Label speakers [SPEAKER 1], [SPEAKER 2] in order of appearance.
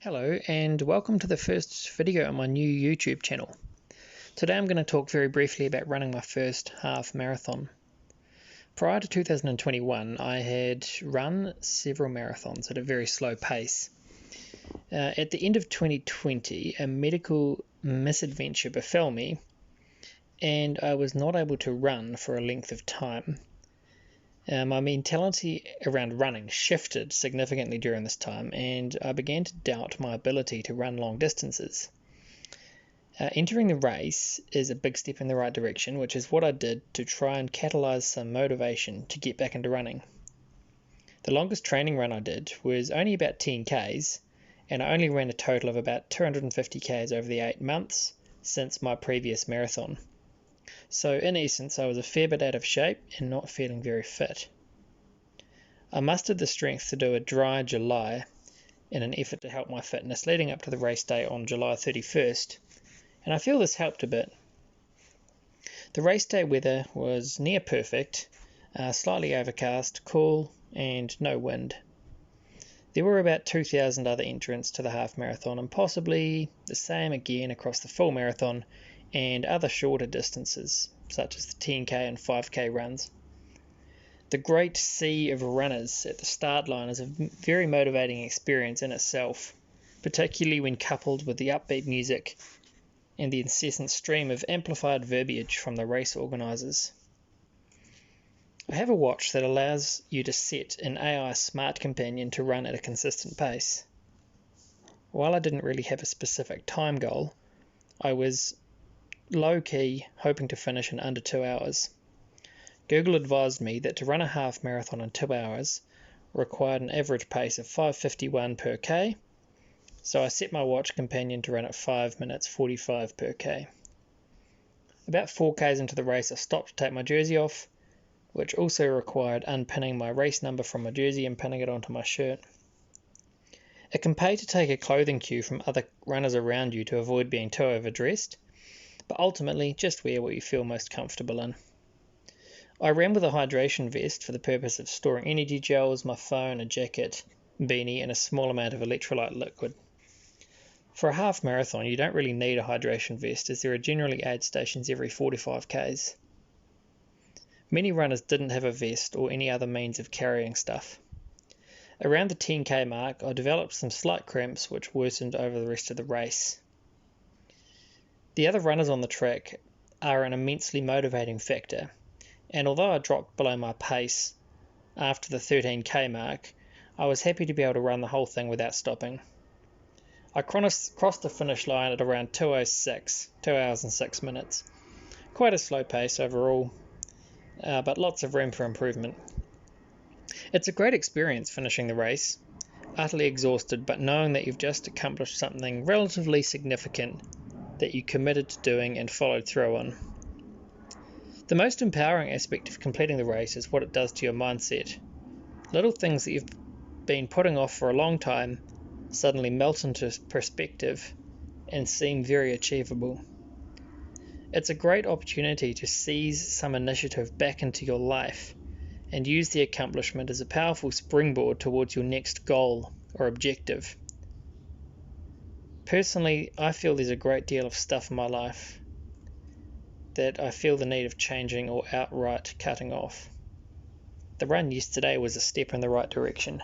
[SPEAKER 1] Hello and welcome to the first video on my new YouTube channel. Today I'm going to talk very briefly about running my first half marathon. Prior to 2021 I had run several marathons at a very slow pace. At the end of 2020 a medical misadventure befell me and I was not able to run for a length of time. My mentality around running shifted significantly during this time and I began to doubt my ability to run long distances. Entering the race is a big step in the right direction, which is what I did to try and catalyse some motivation to get back into running. The longest training run I did was only about 10 k's and I only ran a total of about 250 k's over the 8 months since my previous marathon. So in essence I was a fair bit out of shape and not feeling very fit. I mustered the strength to do a dry July in an effort to help my fitness leading up to the race day on July 31st, and I feel this helped a bit. The race day weather was near perfect, slightly overcast, cool and no wind. There were about 2,000 other entrants to the half marathon and possibly the same again across the full marathon and other shorter distances such as the 10k and 5k runs. The great sea of runners at the start line is a very motivating experience in itself, particularly when coupled with the upbeat music and the incessant stream of amplified verbiage from the race organisers. I have a watch that allows you to set an AI smart companion to run at a consistent pace. While I didn't really have a specific time goal, I was low-key hoping to finish in under 2 hours. Google advised me that to run a half marathon in 2 hours required an average pace of 5:51 per k, so I set my watch companion to run at 5 minutes 45 per k. About 4 k's into the race I stopped to take my jersey off, which also required unpinning my race number from my jersey and pinning it onto my shirt. It can pay to take a clothing cue from other runners around you to avoid being too overdressed, but ultimately just wear what you feel most comfortable in. I ran with a hydration vest for the purpose of storing energy gels, my phone, a jacket, beanie and a small amount of electrolyte liquid. For a half marathon you don't really need a hydration vest as there are generally aid stations every 45 k's. Many runners didn't have a vest or any other means of carrying stuff. Around the 10k mark I developed some slight cramps which worsened over the rest of the race. The other runners on the track are an immensely motivating factor, and although I dropped below my pace after the 13k mark, I was happy to be able to run the whole thing without stopping. I crossed the finish line at around 2:06, 2 hours and 6 minutes. Quite a slow pace overall, but lots of room for improvement. It's a great experience finishing the race, utterly exhausted, but knowing that you've just accomplished something relatively significant that you committed to doing and followed through on. The most empowering aspect of completing the race is what it does to your mindset. Little things that you've been putting off for a long time suddenly melt into perspective and seem very achievable. It's a great opportunity to seize some initiative back into your life and use the accomplishment as a powerful springboard towards your next goal or objective. Personally, I feel there's a great deal of stuff in my life that I feel the need of changing or outright cutting off. The run yesterday was a step in the right direction.